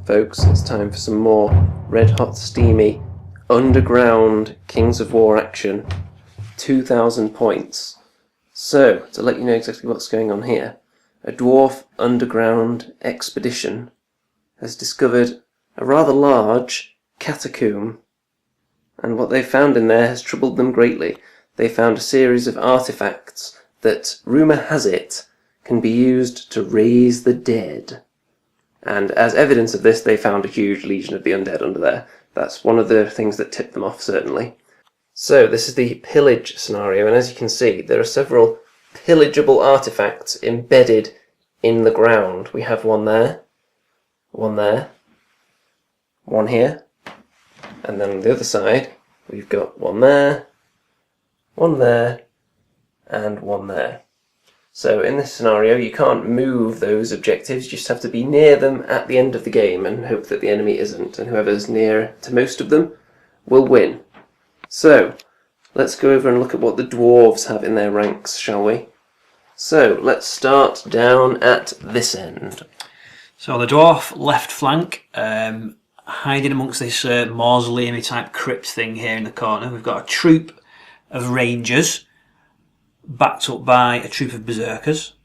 folks, it's time for some more red hot steamy underground Kings of War action. 2,000 points. So, to let you know exactly what's going on here, a dwarf underground expedition has discovered a rather large catacomb, and what they found in there has troubled them greatly. They found a series of artifacts that, rumour has it, can be used to raise the dead. And as evidence of this, they found a huge legion of the undead under there. That's one of the things that tipped them off, certainly. So, this is the pillage scenario, and as you can see, there are several pillageable artifacts embedded in the ground. We have one there, one here, and then on the other side, we've got one there, and one there. So in this scenario, you can't move those objectives, you just have to be near them at the end of the game and hope that the enemy isn't, and whoever's near to most of them will win. So, let's go over and look at what the dwarves have in their ranks, shall we? So, let's start down at this end. So the dwarf left flank, hiding amongst this mausoleum type crypt thing here in the corner. We've got a troop of rangers, backed up by a troop of berserkers,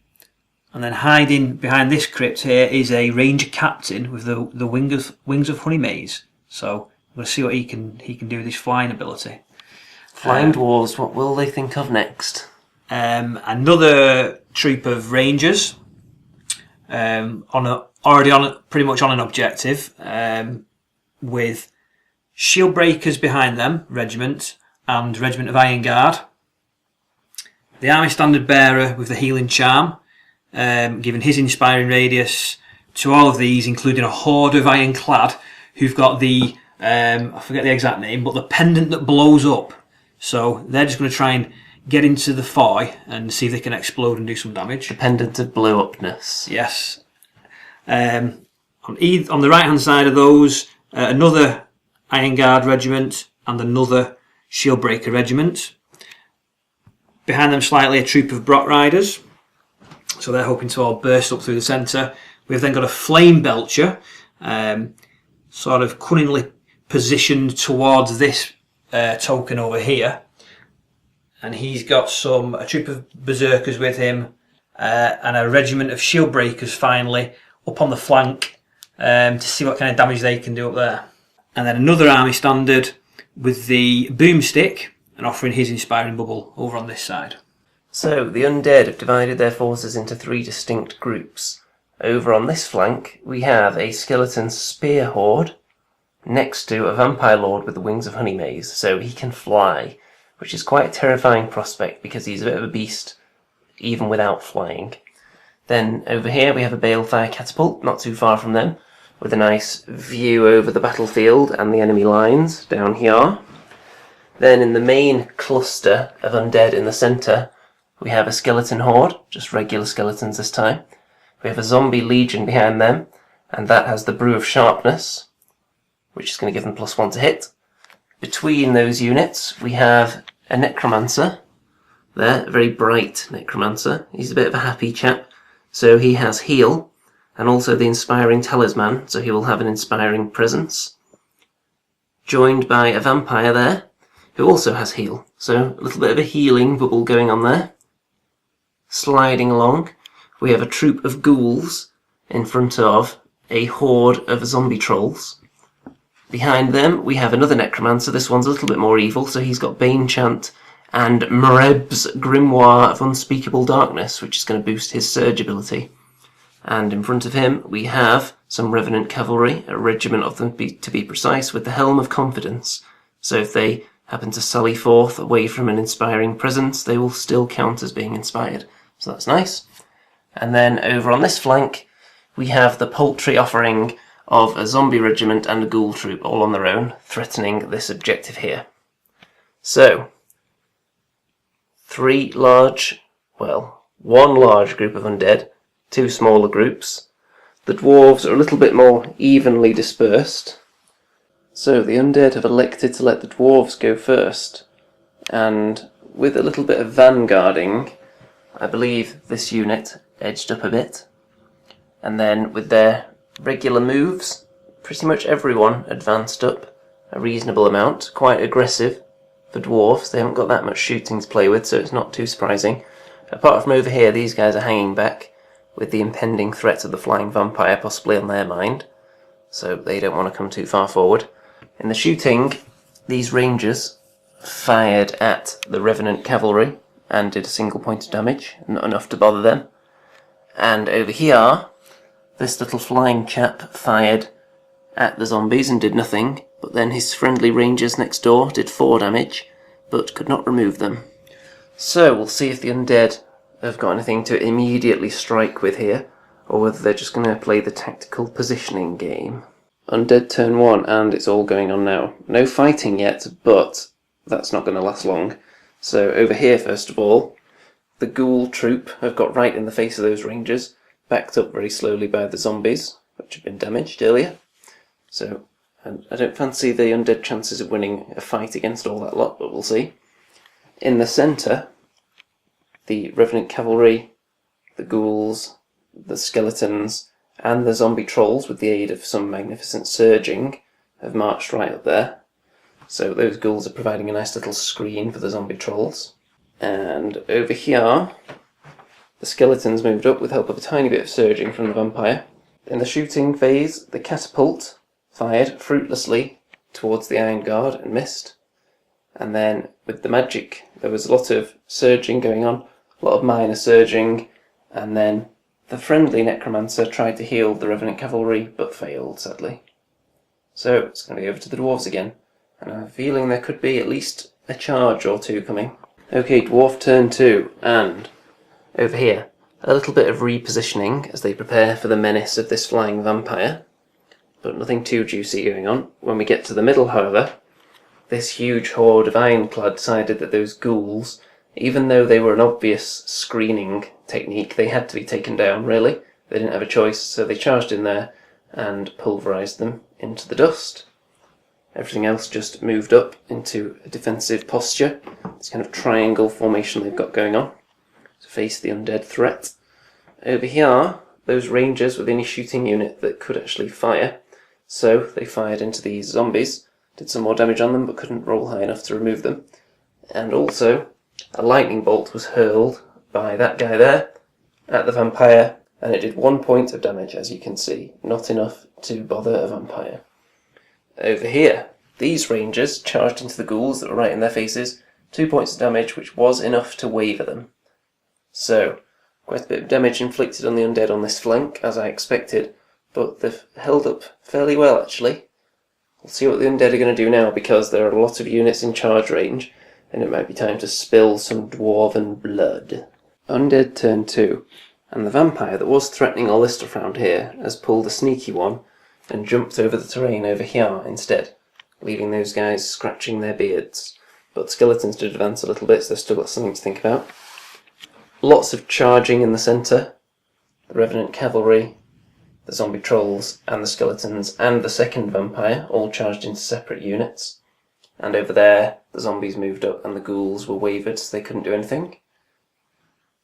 and then hiding behind this crypt here is a ranger captain with the wings of honey maze. So we'll see what he can do with his flying ability. Flying dwarves, what will they think of next? Another troop of rangers, pretty much on an objective, with shield breakers behind them, regiment, and regiment of Iron Guard. The army standard bearer with the healing charm, giving his inspiring radius to all of these, including a horde of ironclad who've got the, I forget the exact name, but the pendant that blows up. So they're just going to try and get into the foy and see if they can explode and do some damage. The pendant of blow-upness. Yes. On the right hand side of those, another Iron Guard regiment and another Shield Breaker regiment. Behind them slightly a troop of Brock Riders, so they're hoping to all burst up through the centre. We've then got a Flame Belcher, sort of cunningly positioned towards this token over here, and he's got a troop of Berserkers with him, and a regiment of Shield Breakers finally up on the flank to see what kind of damage they can do up there. And then another army standard with the Boomstick, and offering his inspiring bubble over on this side. So, the undead have divided their forces into 3 distinct groups. Over on this flank, we have a skeleton spear horde next to a vampire lord with the wings of honey maze, so he can fly, which is quite a terrifying prospect because he's a bit of a beast even without flying. Then over here we have a balefire catapult, not too far from them, with a nice view over the battlefield and the enemy lines down here. Then in the main cluster of undead in the centre, we have a skeleton horde, just regular skeletons this time. We have a zombie legion behind them, and that has the brew of sharpness, which is going to give them +1 to hit. Between those units, we have a necromancer there, a very bright necromancer. He's a bit of a happy chap, so he has heal, and also the inspiring talisman, so he will have an inspiring presence. Joined by a vampire there, who also has heal, so a little bit of a healing bubble going on there. Sliding along, we have a troop of ghouls in front of a horde of zombie trolls. Behind them, we have another necromancer. This one's a little bit more evil, so he's got Bane Chant and Mreb's Grimoire of Unspeakable Darkness, which is going to boost his surge ability. And in front of him, we have some Revenant Cavalry, a regiment of them to be precise, with the Helm of Confidence. So if they happen to sally forth away from an inspiring presence, they will still count as being inspired. So that's nice. And then over on this flank, we have the paltry offering of a zombie regiment and a ghoul troop all on their own, threatening this objective here. So, one large group of undead, 2 smaller groups. The dwarves are a little bit more evenly dispersed. So the undead have elected to let the dwarves go first, and with a little bit of vanguarding, I believe this unit edged up a bit, and then with their regular moves, pretty much everyone advanced up a reasonable amount, quite aggressive for dwarfs. They haven't got that much shooting to play with, so it's not too surprising. Apart from over here, these guys are hanging back with the impending threat of the flying vampire possibly on their mind, so they don't want to come too far forward. In the shooting, these rangers fired at the revenant cavalry and did a single point of damage, not enough to bother them. And over here, this little flying chap fired at the zombies and did nothing, but then his friendly rangers next door did 4 damage, but could not remove them. So we'll see if the undead have got anything to immediately strike with here, or whether they're just going to play the tactical positioning game. Undead turn 1, and it's all going on now. No fighting yet, but that's not going to last long. So over here, first of all, the ghoul troop have got right in the face of those rangers, backed up very slowly by the zombies, which have been damaged earlier. So I don't fancy the undead chances of winning a fight against all that lot, but we'll see. In the centre, the revenant cavalry, the ghouls, the skeletons, and the zombie trolls, with the aid of some magnificent surging, have marched right up there. So those ghouls are providing a nice little screen for the zombie trolls. And over here, the skeletons moved up with help of a tiny bit of surging from the vampire. In the shooting phase, the catapult fired fruitlessly towards the iron guard and missed. And then with the magic, there was a lot of surging going on, a lot of minor surging, and then the friendly necromancer tried to heal the revenant cavalry, but failed, sadly. So it's going to be over to the dwarves again, and I have a feeling there could be at least a charge or two coming. Okay, dwarf turn 2, and over here, a little bit of repositioning as they prepare for the menace of this flying vampire, but nothing too juicy going on. When we get to the middle, however, this huge horde of ironclad decided that those ghouls, even though they were an obvious screening technique, they had to be taken down, really. They didn't have a choice, so they charged in there and pulverised them into the dust. Everything else just moved up into a defensive posture. This kind of triangle formation they've got going on to face the undead threat. Over here, those rangers were the only shooting unit that could actually fire, so they fired into these zombies, did some more damage on them but couldn't roll high enough to remove them. And also, a lightning bolt was hurled by that guy there at the vampire, and it did 1 point of damage, as you can see. Not enough to bother a vampire. Over here, these rangers charged into the ghouls that were right in their faces, 2 points of damage, which was enough to waver them. So, quite a bit of damage inflicted on the undead on this flank, as I expected, but they've held up fairly well, actually. We'll see what the undead are going to do now, because there are a lot of units in charge range, and it might be time to spill some dwarven blood. Undead turn 2, and the vampire that was threatening all this stuff around here has pulled a sneaky one and jumped over the terrain over here instead, leaving those guys scratching their beards. But skeletons did advance a little bit, so they've still got something to think about. Lots of charging in the centre. The revenant cavalry, the zombie trolls, and the skeletons, and the second vampire, all charged into separate units. And over there, the zombies moved up and the ghouls were wavered, so they couldn't do anything.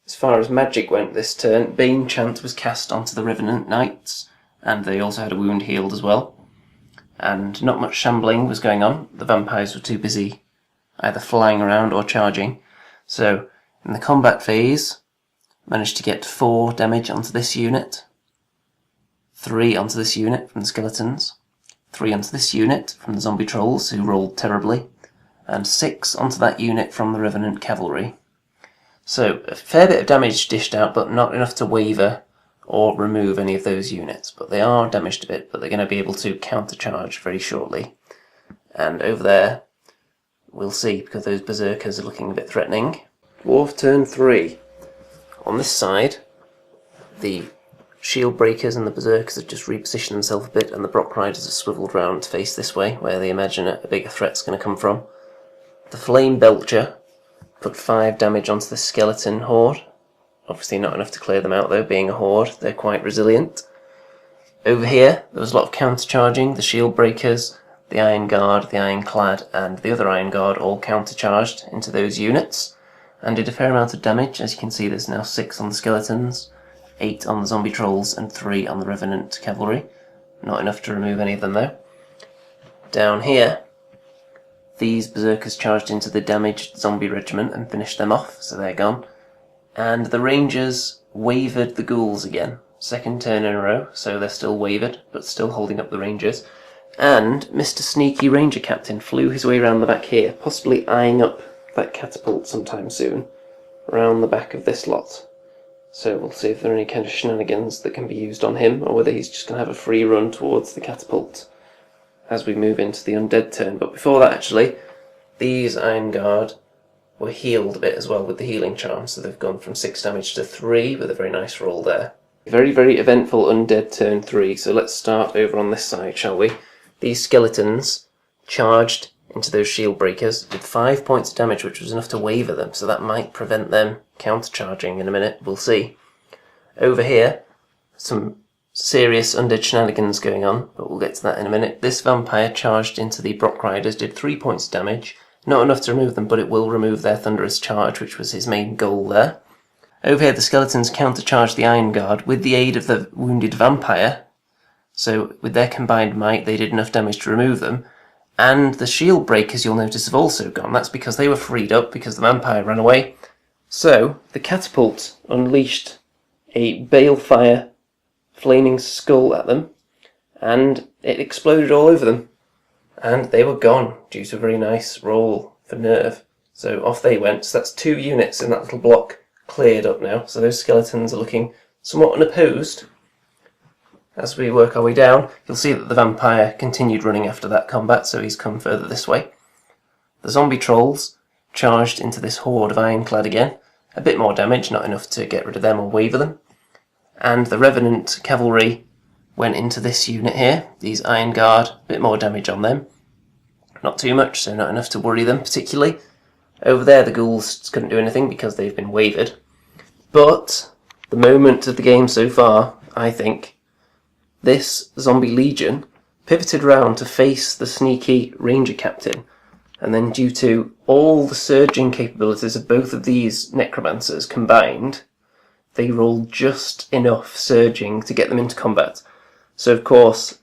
As far as magic went this turn, Bane Chant was cast onto the Revenant Knights, and they also had a wound healed as well. And not much shambling was going on. The vampires were too busy either flying around or charging. So, in the combat phase, managed to get 4 damage onto this unit, 3 onto this unit from the skeletons, 3 onto this unit from the zombie trolls, who rolled terribly, and 6 onto that unit from the revenant cavalry. So, a fair bit of damage dished out, but not enough to waver or remove any of those units. But they are damaged a bit, but they're going to be able to countercharge very shortly. And over there, we'll see, because those berserkers are looking a bit threatening. Dwarf turn 3. On this side, the shield breakers and the berserkers have just repositioned themselves a bit, and the Brock Riders have swiveled round to face this way, where they imagine a bigger threat's going to come from. The Flame Belcher put 5 damage onto the skeleton horde. Obviously not enough to clear them out though, being a horde, they're quite resilient. Over here, there was a lot of countercharging. The shield breakers, the Iron Guard, the Ironclad, and the other Iron Guard all countercharged into those units, and did a fair amount of damage. As you can see, there's now 6 on the skeletons, 8 on the zombie trolls, and 3 on the revenant cavalry. Not enough to remove any of them though. Down here, these berserkers charged into the damaged zombie regiment and finished them off, so they're gone. And the rangers wavered the ghouls again. Second turn in a row, so they're still wavered, but still holding up the rangers. And Mr. Sneaky Ranger Captain flew his way around the back here, possibly eyeing up that catapult sometime soon, around the back of this lot. So we'll see if there are any kind of shenanigans that can be used on him, or whether he's just going to have a free run towards the catapult as we move into the undead turn. But before that, actually, these Iron Guard were healed a bit as well with the healing charm, so they've gone from 6 damage to 3 with a very nice roll there. Very, very eventful undead turn 3, so let's start over on this side, shall we? These skeletons charged into those shield breakers with 5 points of damage, which was enough to waver them, so that might prevent them countercharging in a minute, we'll see. Over here, some serious undead shenanigans going on, but we'll get to that in a minute. This vampire charged into the Brock Riders, did 3 points of damage, not enough to remove them, but it will remove their thunderous charge, which was his main goal there. Over here, the skeletons countercharged the Iron Guard with the aid of the wounded vampire, so with their combined might, they did enough damage to remove them. And the shield breakers, you'll notice, have also gone. That's because they were freed up because the vampire ran away. So, the catapult unleashed a balefire flaming skull at them, and it exploded all over them. And they were gone due to a very nice roll for nerve. So off they went. So that's 2 units in that little block cleared up now. So those skeletons are looking somewhat unopposed. As we work our way down, you'll see that the vampire continued running after that combat, so he's come further this way. The zombie trolls charged into this horde of ironclad again. A bit more damage, not enough to get rid of them or waver them. And the revenant cavalry went into this unit here, these Iron Guard, a bit more damage on them. Not too much, so not enough to worry them particularly. Over there the ghouls couldn't do anything because they've been wavered. But the moment of the game so far, I think, this zombie legion pivoted round to face the sneaky ranger captain, and then due to all the surging capabilities of both of these necromancers combined, they rolled just enough surging to get them into combat. So of course,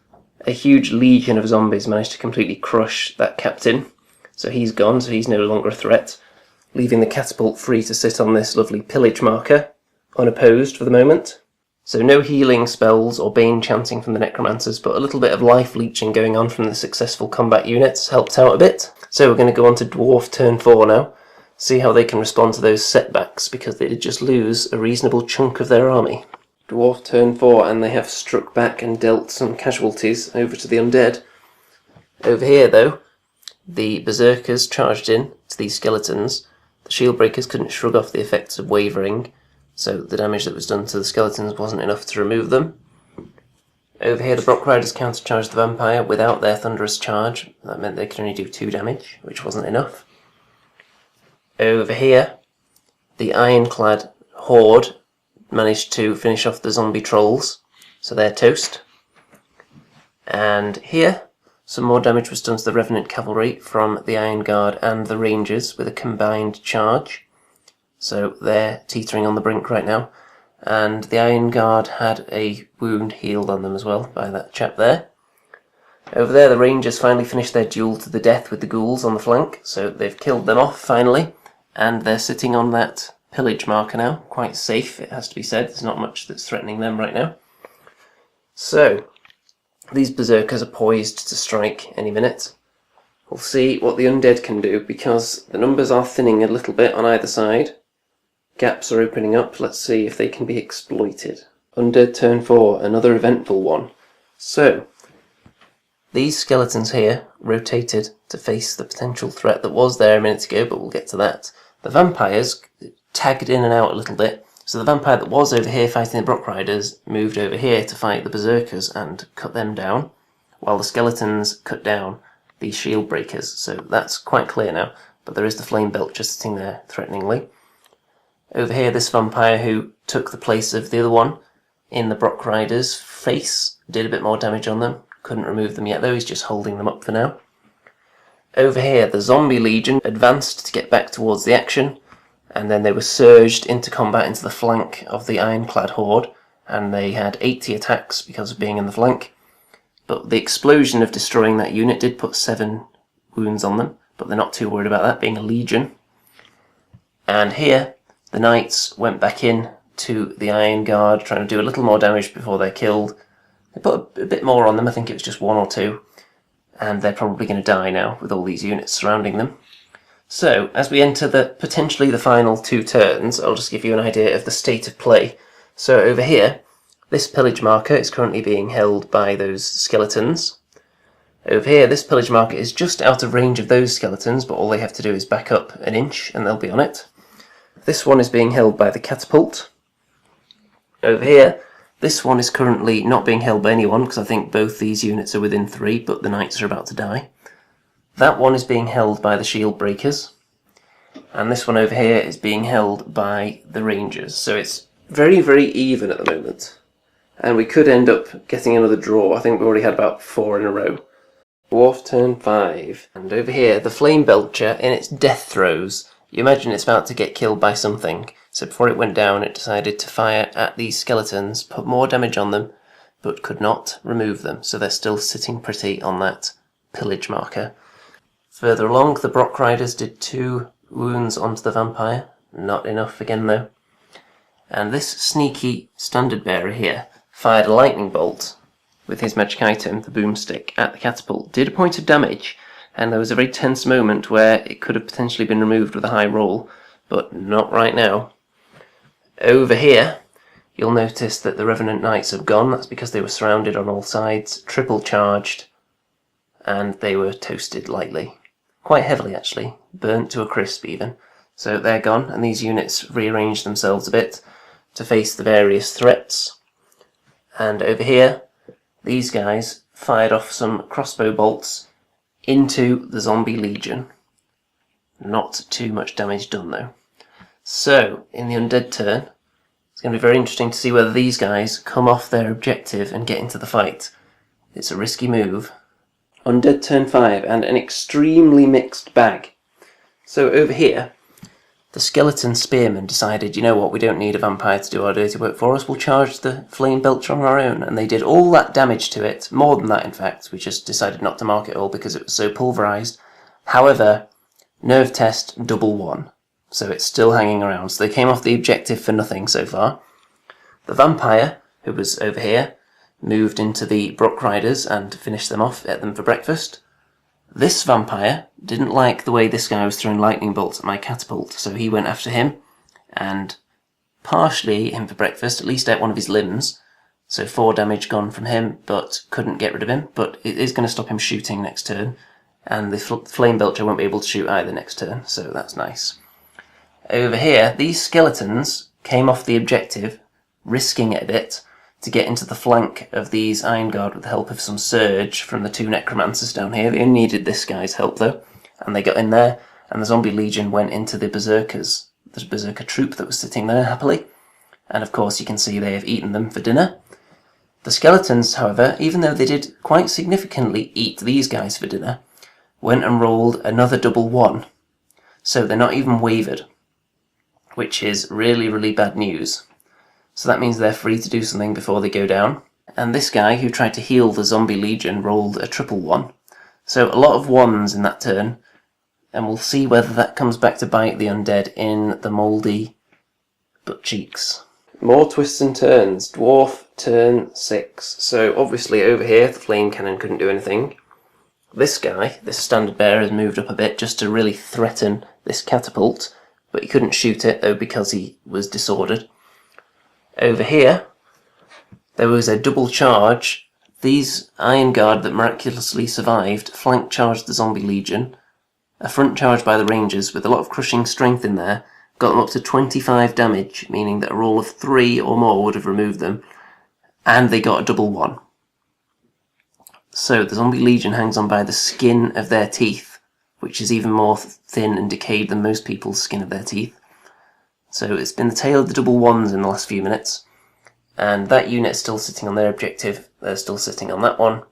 a huge legion of zombies managed to completely crush that captain, so he's gone, so he's no longer a threat, leaving the catapult free to sit on this lovely pillage marker, unopposed for the moment. So no healing spells or bane chanting from the necromancers, but a little bit of life leeching going on from the successful combat units helped out a bit. So we're going to go on to Dwarf turn 4 now, see how they can respond to those setbacks, because they did just lose a reasonable chunk of their army. Dwarf turn 4, and they have struck back and dealt some casualties over to the undead. Over here though, the berserkers charged in to these skeletons. The shield breakers couldn't shrug off the effects of wavering, so the damage that was done to the skeletons wasn't enough to remove them. Over here the Brock Riders countercharged the vampire without their thunderous charge. That meant they could only do 2 damage, which wasn't enough. Over here, the ironclad horde managed to finish off the zombie trolls, so they're toast. And here, some more damage was done to the Revenant Cavalry from the Iron Guard and the Rangers with a combined charge. So they're teetering on the brink right now. And the Iron Guard had a wound healed on them as well by that chap there. Over there, the Rangers finally finished their duel to the death with the ghouls on the flank, so they've killed them off finally. And they're sitting on that pillage marker now, quite safe, it has to be said. There's not much that's threatening them right now. So, these berserkers are poised to strike any minute. We'll see what the undead can do, because the numbers are thinning a little bit on either side. Gaps are opening up. Let's see if they can be exploited. Undead turn 4, another eventful one. So, these skeletons here rotated to face the potential threat that was there a minute ago, but we'll get to that. The vampires tagged in and out a little bit. So the vampire that was over here fighting the Brock Riders moved over here to fight the berserkers and cut them down, while the skeletons cut down the shield breakers. So that's quite clear now, but there is the flame belt just sitting there threateningly. Over here, this vampire who took the place of the other one in the Brock Riders' face did a bit more damage on them. Couldn't remove them yet though, he's just holding them up for now. Over here, the Zombie Legion advanced to get back towards the action, and then they were surged into combat into the flank of the Ironclad Horde, and they had 80 attacks because of being in the flank. But the explosion of destroying that unit did put 7 wounds on them, but they're not too worried about that, being a legion. And here, the knights went back in to the Iron Guard, trying to do a little more damage before they're killed. They put a bit more on them, I think it was just 1 or 2, and they're probably going to die now with all these units surrounding them. So, as we enter potentially the final 2 turns, I'll just give you an idea of the state of play. So over here, this pillage marker is currently being held by those skeletons. Over here, this pillage marker is just out of range of those skeletons, but all they have to do is back up an inch and they'll be on it. This one is being held by the catapult. Over here, this one is currently not being held by anyone, because I think both these units are within 3, but the knights are about to die. That one is being held by the shield breakers. And this one over here is being held by the rangers. So it's very, very even at the moment. And we could end up getting another draw. I think we've already had about 4 in a row. Dwarf turn 5. And over here, the Flame Belcher in its death throes. You imagine it's about to get killed by something. So before it went down, it decided to fire at these skeletons, put more damage on them, but could not remove them. So they're still sitting pretty on that pillage marker. Further along, the Brock Riders did 2 wounds onto the vampire. Not enough again, though. And this sneaky standard bearer here fired a lightning bolt with his magic item, the boomstick, at the catapult. Did a point of damage, and there was a very tense moment where it could have potentially been removed with a high roll, but not right now. Over here, you'll notice that the Revenant Knights have gone. That's because they were surrounded on all sides, triple charged, and they were toasted lightly. Quite heavily, actually. Burnt to a crisp, even. So they're gone, and these units rearranged themselves a bit to face the various threats. And over here, these guys fired off some crossbow bolts into the zombie legion. Not too much damage done, though. So, in the Undead turn, it's going to be very interesting to see whether these guys come off their objective and get into the fight. It's a risky move. Undead turn 5, and an extremely mixed bag. So over here, the skeleton spearmen decided, you know what, we don't need a vampire to do our dirty work for us, we'll charge the Flame Belcher on our own. And they did all that damage to it, more than that in fact, we just decided not to mark it all because it was so pulverised. However, nerve test double 1, so it's still hanging around. So they came off the objective for nothing so far. The vampire, who was over here, moved into the Brock Riders and finished them off, ate them for breakfast. This vampire didn't like the way this guy was throwing lightning bolts at my catapult, so he went after him and partially ate him for breakfast, at least ate one of his limbs. So 4 damage gone from him, but couldn't get rid of him. But it is going to stop him shooting next turn, and the Flame Belcher won't be able to shoot either next turn, so that's nice. Over here, these skeletons came off the objective, risking it a bit, to get into the flank of these Iron Guard with the help of some surge from the 2 necromancers down here. They only needed this guy's help though, and they got in there, and the zombie legion went into the berserkers, the berserker troop that was sitting there happily, and of course you can see they have eaten them for dinner. The skeletons, however, even though they did quite significantly eat these guys for dinner, went and rolled another double 1, so they're not even wavered, which is really, really bad news. So that means they're free to do something before they go down. And this guy who tried to heal the zombie legion rolled a triple 1. So a lot of 1s in that turn. And we'll see whether that comes back to bite the undead in the mouldy butt cheeks. More twists and turns. Dwarf turn 6. So obviously over here the flame cannon couldn't do anything. This guy, this standard bearer, has moved up a bit just to really threaten this catapult. But he couldn't shoot it though because he was disordered. Over here, there was a double charge. These Iron Guard that miraculously survived flank charged the Zombie Legion. A front charge by the Rangers with a lot of crushing strength in there got them up to 25 damage, meaning that a roll of 3 or more would have removed them, and they got a double 1. So the Zombie Legion hangs on by the skin of their teeth, which is even more thin and decayed than most people's skin of their teeth. So it's been the tale of the double 1s in the last few minutes, and that unit is still sitting on their objective. They're still sitting on that one,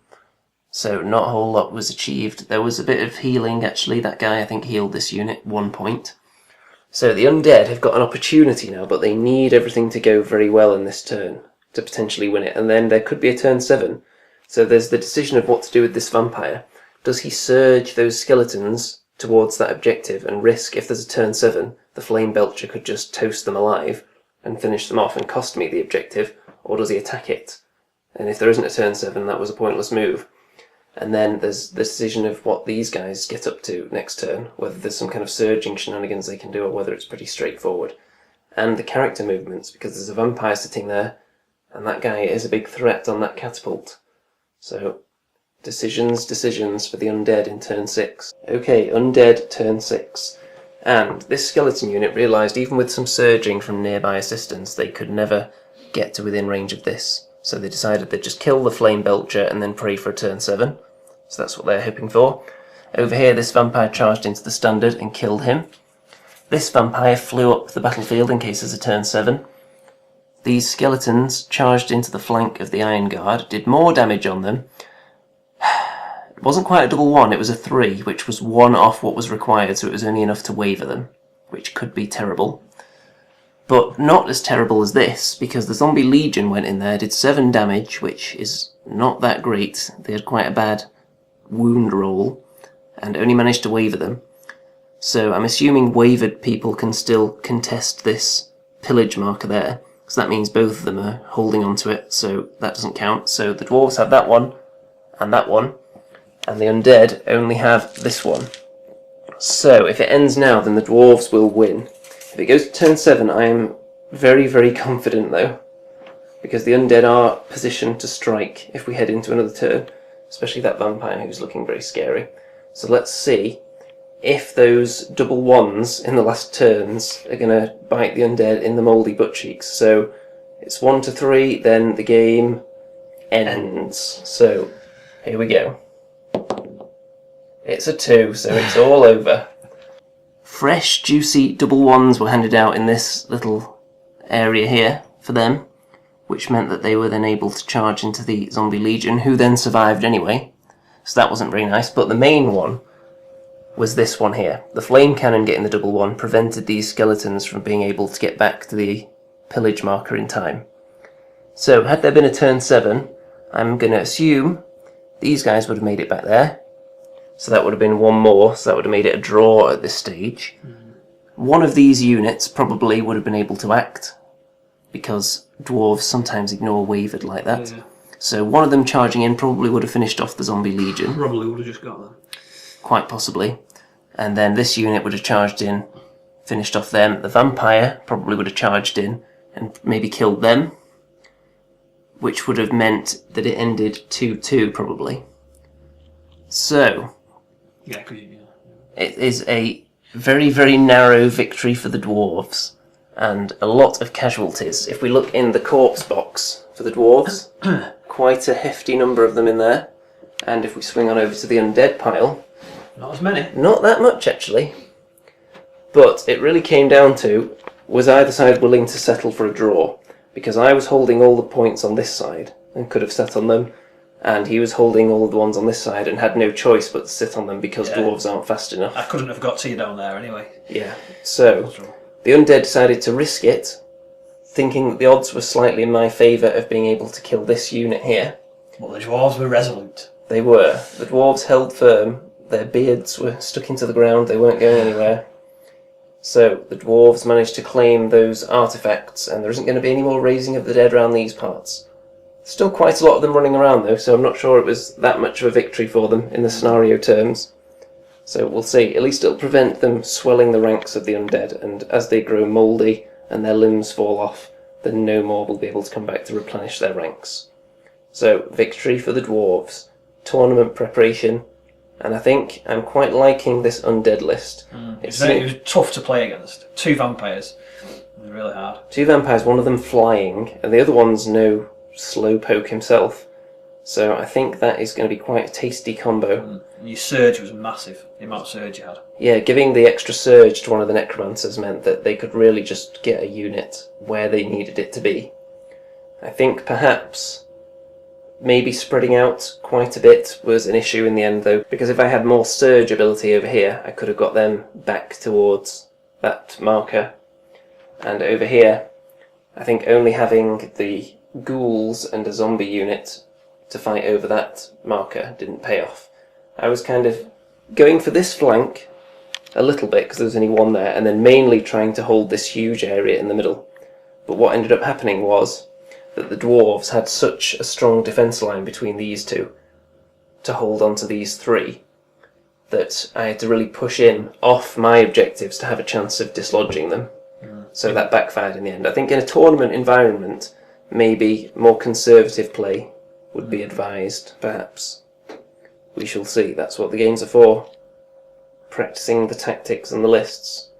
so not a whole lot was achieved. There was a bit of healing actually. That guy I think healed this unit 1 point. So the undead have got an opportunity now, but they need everything to go very well in this turn to potentially win it, and then there could be a turn 7 So there's the decision of what to do with this vampire. Does he surge those skeletons towards that objective and risk, if there's a turn 7, the Flame Belcher could just toast them alive and finish them off and cost me the objective, or does he attack it? And if there isn't a turn 7, that was a pointless move. And then there's the decision of what these guys get up to next turn, whether there's some kind of surging shenanigans they can do or whether it's pretty straightforward. And the character movements, because there's a vampire sitting there, and that guy is a big threat on that catapult. So, decisions for the Undead in turn 6. Okay, Undead turn 6. And this skeleton unit realised even with some surging from nearby assistance, they could never get to within range of this. So they decided they'd just kill the Flame Belcher and then pray for a turn 7. So that's what they're hoping for. Over here, this vampire charged into the standard and killed him. This vampire flew up the battlefield in case there's a turn 7. These skeletons charged into the flank of the Iron Guard, did more damage on them. It wasn't quite a double 1, it was a 3, which was 1 off what was required, so it was only enough to waver them, which could be terrible. But not as terrible as this, because the Zombie Legion went in there, did 7 damage, which is not that great. They had quite a bad wound roll, and only managed to waver them. So I'm assuming wavered people can still contest this pillage marker there, so that means both of them are holding onto it, so that doesn't count. So the Dwarves have that one, and the Undead only have this one. So if it ends now, then the Dwarves will win. If it goes to turn 7, I am very, very confident though, because the Undead are positioned to strike if we head into another turn, especially that vampire who's looking very scary. So let's see if those double 1s in the last turns are going to bite the Undead in the mouldy butt cheeks. So it's 1 to 3, then the game ends. So here we go. It's a 2, so it's all over. Fresh, juicy double 1s were handed out in this little area here for them, which meant that they were then able to charge into the Zombie Legion, who then survived anyway. So that wasn't very nice, but the main one was this one here. The flame cannon getting the double 1 prevented these skeletons from being able to get back to the pillage marker in time. So had there been a turn 7, I'm going to assume these guys would have made it back there. So that would have been 1 more, so that would have made it a draw at this stage. One of these units probably would have been able to act, because dwarves sometimes ignore wavered like that. Yeah. So one of them charging in probably would have finished off the Zombie Legion. Probably would have just got them. Quite possibly. And then this unit would have charged in, finished off them. The vampire probably would have charged in and maybe killed them, which would have meant that it ended 2-2 probably. So yeah. It is a very, very narrow victory for the dwarves, and a lot of casualties. If we look in the corpse box for the dwarves, quite a hefty number of them in there. And if we swing on over to the undead pile, not as many. Not that much, actually. But it really came down to, was either side willing to settle for a draw? Because I was holding all the points on this side and could have sat on them, and he was holding all the ones on this side and had no choice but to sit on them because dwarves aren't fast enough. I couldn't have got to you down there anyway. Yeah, so the undead decided to risk it, thinking that the odds were slightly in my favour of being able to kill this unit here. Well, the dwarves were resolute. They were. The dwarves held firm. Their beards were stuck into the ground. They weren't going anywhere. So the dwarves managed to claim those artefacts, and there isn't going to be any more raising of the dead around these parts. Still quite a lot of them running around though, so I'm not sure it was that much of a victory for them in the scenario terms. So we'll see. At least it'll prevent them swelling the ranks of the undead, and as they grow mouldy and their limbs fall off, then no more will be able to come back to replenish their ranks. So, victory for the dwarves. Tournament preparation. And I think I'm quite liking this undead list. It was tough to play against. 2 vampires. It was really hard. 2 vampires, one of them flying, and the other one's no slowpoke himself. So I think that is going to be quite a tasty combo. Your surge was massive, the amount of surge you had. Yeah, giving the extra surge to one of the necromancers meant that they could really just get a unit where they needed it to be. I think perhaps maybe spreading out quite a bit was an issue in the end though, because if I had more surge ability over here, I could have got them back towards that marker. And over here, I think only having the ghouls and a zombie unit to fight over that marker didn't pay off. I was kind of going for this flank a little bit because there was only one there, and then mainly trying to hold this huge area in the middle. But what ended up happening was that the dwarves had such a strong defence line between these two to hold on to these three that I had to really push in off my objectives to have a chance of dislodging them. So that backfired in the end. I think in a tournament environment, maybe more conservative play would be advised, perhaps. We shall see. That's what the games are for. Practicing the tactics and the lists.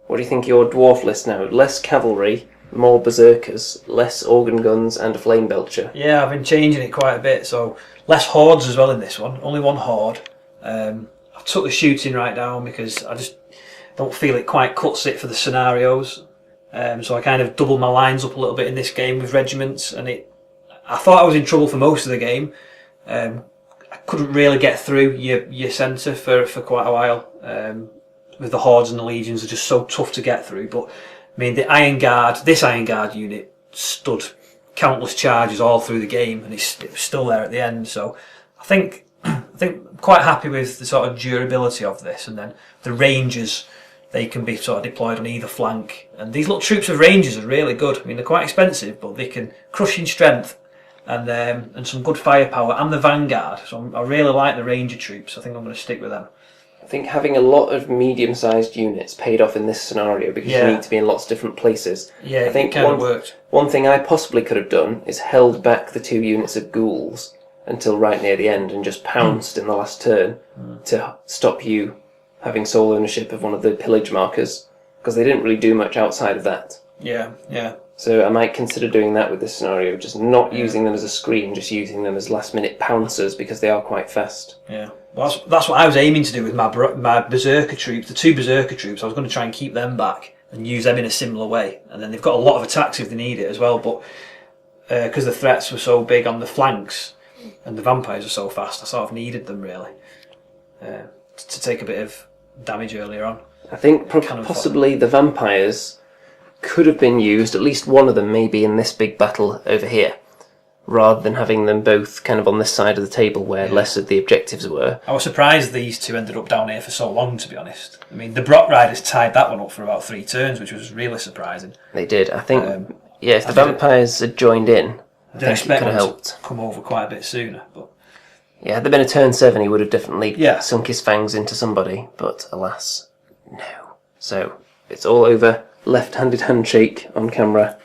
What do you think of your dwarf list now? Less cavalry, more berserkers, less organ guns, and a flame belcher. Yeah, I've been changing it quite a bit, so less hordes as well in this one. Only one horde. I took the shooting right down because I just don't feel it quite cuts it for the scenarios. So I kind of doubled my lines up a little bit in this game with regiments, and I thought I was in trouble for most of the game. I couldn't really get through your centre for quite a while. With the hordes and the legions are just so tough to get through. But I mean, this Iron Guard unit stood countless charges all through the game, and it was still there at the end. So I think I'm quite happy with the sort of durability of this, and then the Rangers. They can be sort of deployed on either flank, and these little troops of Rangers are really good. I mean, they're quite expensive, but they can crush in strength and some good firepower, and the Vanguard. So I really like the Ranger troops. I think I'm going to stick with them. I think having a lot of medium-sized units paid off in this scenario because you need to be in lots of different places. Yeah, I think it kind of worked. One thing I possibly could have done is held back the 2 units of ghouls until right near the end and just pounced in the last turn to stop you having sole ownership of one of the pillage markers, because they didn't really do much outside of that. Yeah. So I might consider doing that with this scenario, just not using them as a screen, just using them as last-minute pouncers, because they are quite fast. Yeah, well, that's what I was aiming to do with my Berserker troops. The 2 Berserker troops, I was going to try and keep them back and use them in a similar way. And then they've got a lot of attacks if they need it as well, but because the threats were so big on the flanks and the vampires are so fast, I sort of needed them, really, to take a bit of damage earlier on. I think possibly the vampires could have been used, at least one of them maybe in this big battle over here, rather than having them both kind of on this side of the table where less of the objectives were. I was surprised these 2 ended up down here for so long, to be honest. I mean, the Brock Riders tied that one up for about 3 turns, which was really surprising. They did. I think, if the vampires had joined in, I think it could have helped. To come over quite a bit sooner, but yeah, had there been a turn 7, he would have definitely sunk his fangs into somebody, but alas, no. So, it's all over. Left-handed handshake on camera.